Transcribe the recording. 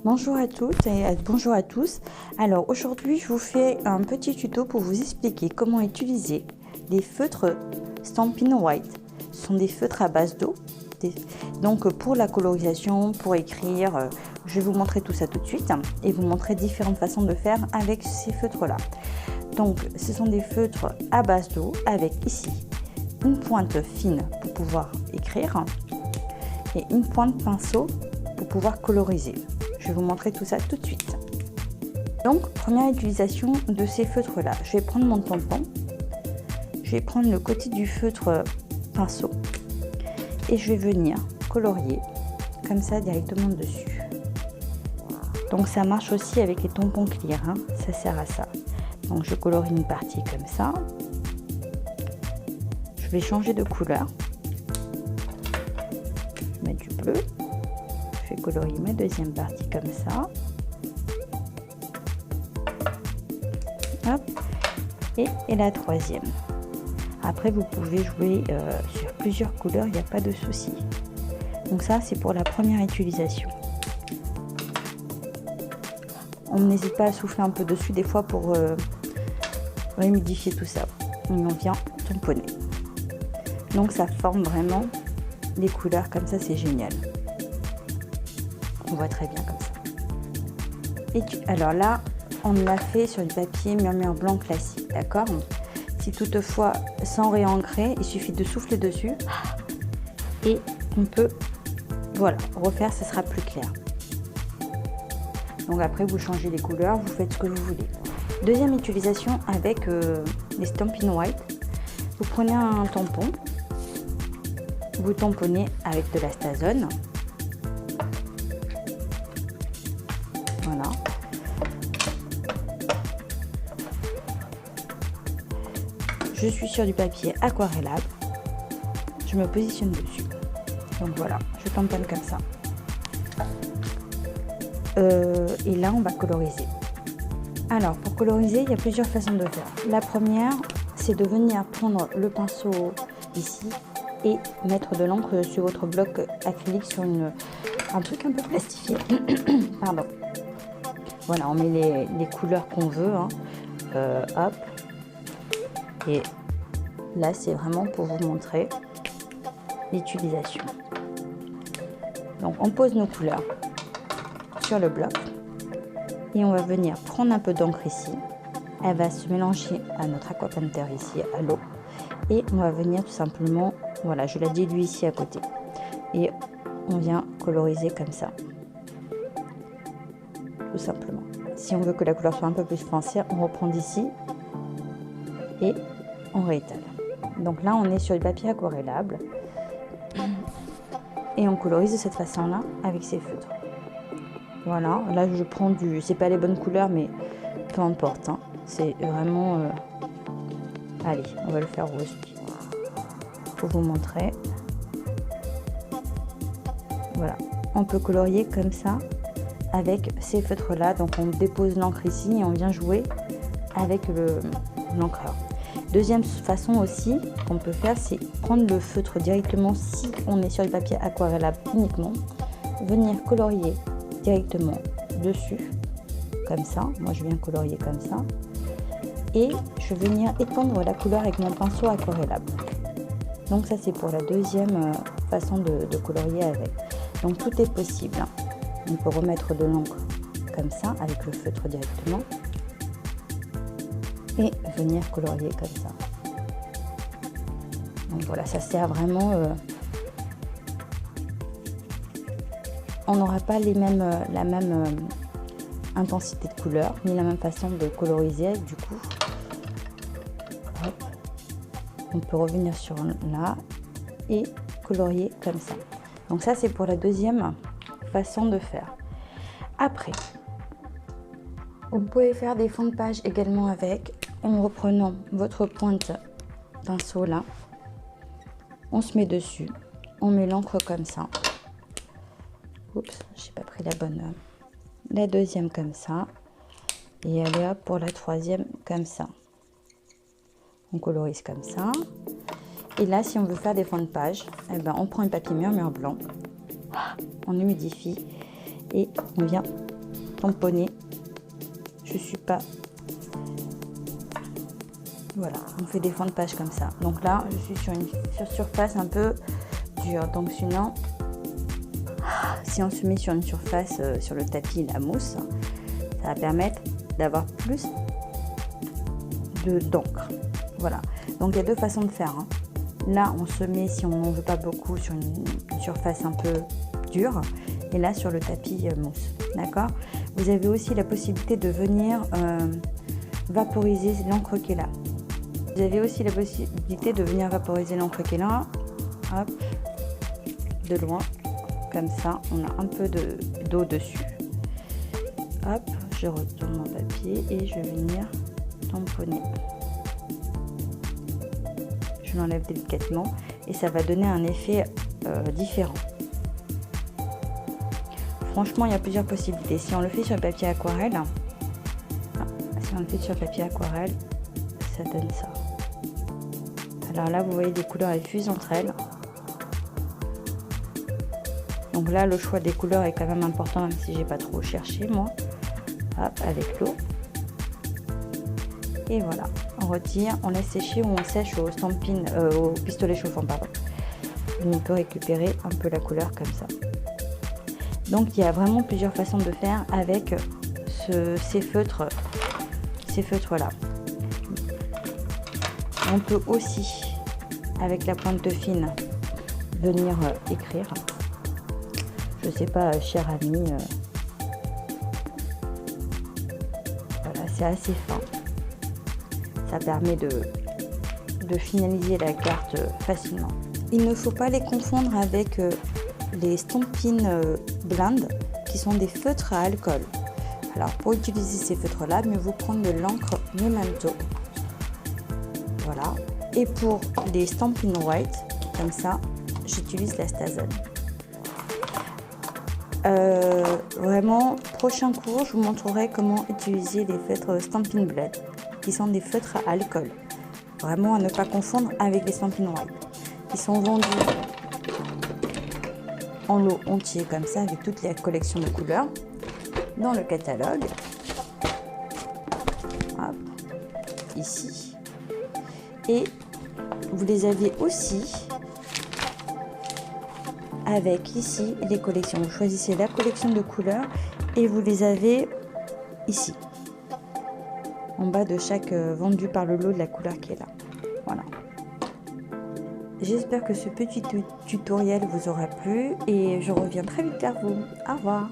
Bonjour à toutes et bonjour à tous. Alors aujourd'hui je vous fais un petit tuto pour vous expliquer comment utiliser les feutres Stampin' White. Ce sont des feutres à base d'eau. Donc pour la colorisation, pour écrire, je vais vous montrer tout ça tout de suite et vous montrer différentes façons de faire avec ces feutres là. Donc ce sont des feutres à base d'eau avec ici une pointe fine pour pouvoir écrire et une pointe pinceau pour pouvoir coloriser. Je vais vous montrer tout ça tout de suite. Donc, première utilisation de ces feutres-là. Je vais prendre mon tampon. Je vais prendre le côté du feutre pinceau. Et je vais venir colorier comme ça directement dessus. Donc, ça marche aussi avec les tampons clear. Hein. Ça sert à ça. Donc, je colorie une partie comme ça. Je vais changer de couleur. Je vais mettre du bleu. Je vais colorier ma deuxième partie comme ça. Hop. Et la troisième. Après, vous pouvez jouer sur plusieurs couleurs, il n'y a pas de souci. Donc ça, c'est pour la première utilisation. On n'hésite pas à souffler un peu dessus des fois pour humidifier tout ça. Et on vient tamponner. Donc ça forme vraiment les couleurs comme ça, c'est génial. On voit très bien comme ça. Et alors là, on l'a fait sur du papier murmure blanc classique, d'accord? Si toutefois, sans réancrer, il suffit de souffler dessus et on peut, voilà, refaire, ce sera plus clair. Donc après, vous changez les couleurs, vous faites ce que vous voulez. Deuxième utilisation avec les Stampin' White. Vous prenez un tampon, vous tamponnez avec de la Stazone. Voilà. Je suis sur du papier aquarellable. Je me positionne dessus. Donc voilà, je tamponne comme ça. Et là, on va coloriser. Alors, pour coloriser, il y a plusieurs façons de faire. La première, c'est de venir prendre le pinceau ici et mettre de l'encre sur votre bloc acrylique sur un truc un peu plastifié. Pardon. Voilà, on met les couleurs qu'on veut. Hein. Hop. Et là, c'est vraiment pour vous montrer l'utilisation. Donc, on pose nos couleurs sur le bloc. Et on va venir prendre un peu d'encre ici. Elle va se mélanger à notre aqua painter ici, à l'eau. Et on va venir tout simplement, voilà, je la dilue ici à côté. Et on vient coloriser comme ça. Tout simplement. Si on veut que la couleur soit un peu plus foncière, on reprend d'ici et on réétale. Donc là, on est sur du papier aquarellable et on colorise de cette façon-là avec ces feutres. Voilà, là je prends du, c'est pas les bonnes couleurs, mais peu importe. Hein. C'est vraiment, allez, on va le faire rose pour vous montrer. Voilà, on peut colorier comme ça. Avec ces feutres là, donc on dépose l'encre ici et on vient jouer avec l'encreur. Deuxième façon aussi qu'on peut faire, c'est prendre le feutre directement si on est sur du papier aquarellable uniquement, venir colorier directement dessus comme ça. Moi je viens colorier comme ça et je vais venir étendre la couleur avec mon pinceau aquarellable. Donc ça c'est pour la deuxième façon de colorier avec. Donc tout est possible. On peut remettre de l'encre comme ça avec le feutre directement et venir colorier comme ça. Donc voilà, ça sert vraiment. On n'aura pas la même intensité de couleur ni la même façon de coloriser. Du coup, hop, on peut revenir sur là et colorier comme ça. Donc ça c'est pour la deuxième façon de faire. Après, vous pouvez faire des fonds de page également avec, en reprenant votre pointe pinceau là, on se met dessus, on met l'encre comme ça. Oups, j'ai pas pris la bonne. La deuxième comme ça, et allez hop pour la troisième comme ça. On colorise comme ça, Et là, si on veut faire des fonds de page, eh ben, on prend un papier mur blanc, on humidifie et on vient tamponner. Je suis pas... Voilà, on fait des fonds de page comme ça. Donc là, je suis sur une surface un peu dure. Donc sinon, si on se met sur une surface, sur le tapis, la mousse, ça va permettre d'avoir plus d'encre. Voilà, donc il y a deux façons de faire, hein. Là, on se met, si on n'en veut pas beaucoup, sur une surface un peu dure, et là sur le tapis mousse. D'accord. Vous avez aussi la possibilité de venir vaporiser l'encre qui est là. Vous avez aussi la possibilité de venir vaporiser l'encre qui est là. Hop, de loin, comme ça, on a un peu d'eau dessus. Hop, je retourne mon papier et je vais venir tamponner. Je l'enlève délicatement et ça va donner un effet différent. Franchement, il y a plusieurs possibilités. Si on le fait sur papier aquarelle, ça donne ça. Alors là, vous voyez, les couleurs elles fusent entre elles. Donc là, le choix des couleurs est quand même important, même si j'ai pas trop cherché moi. Hop, avec l'eau. Et voilà, on retire, on laisse sécher ou on sèche au au pistolet chauffant, pardon. On peut récupérer un peu la couleur comme ça. Donc il y a vraiment plusieurs façons de faire avec ces feutres là. On peut aussi, avec la pointe fine, venir écrire. Je sais pas, cher ami. Voilà, c'est assez fin. Ça permet de finaliser la carte facilement. Il ne faut pas les confondre avec les Stampin' Blend, qui sont des feutres à alcool. Alors pour utiliser ces feutres là, mieux vaut prendre de l'encre Memento. Voilà. Et pour les Stampin' White, comme ça, j'utilise la Stazen. Vraiment, prochain cours, je vous montrerai comment utiliser les feutres Stampin' Blend, qui sont des feutres à alcool. Vraiment à ne pas confondre avec les Stampin' White. Ils sont vendus en lot entier comme ça, avec toutes les collections de couleurs dans le catalogue. Hop, ici. Et vous les avez aussi avec ici les collections. Vous choisissez la collection de couleurs et vous les avez ici, en bas de chaque vendu par le lot de la couleur qui est là. Voilà. J'espère que ce petit tutoriel vous aura plu et je reviens très vite vers vous. Au revoir.